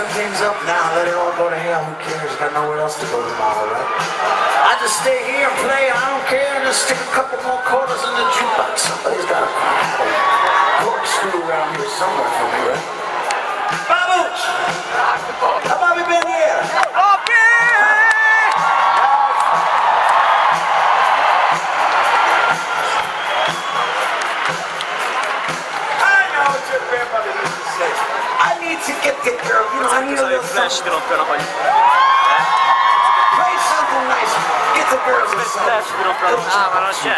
messing things up now. Let it all go to hell. Who cares? Got nowhere else to go tomorrow, right? I just stay here and play. I don't care. Just stick a couple more quarters in the jukebox. Somebody's got a corkscrew around here somewhere for me, right? Babuch! How Bobby been here? I need to get the girl, you know, I need a little something. Play something nice. Get the girls or something. Ah, ma non c'è.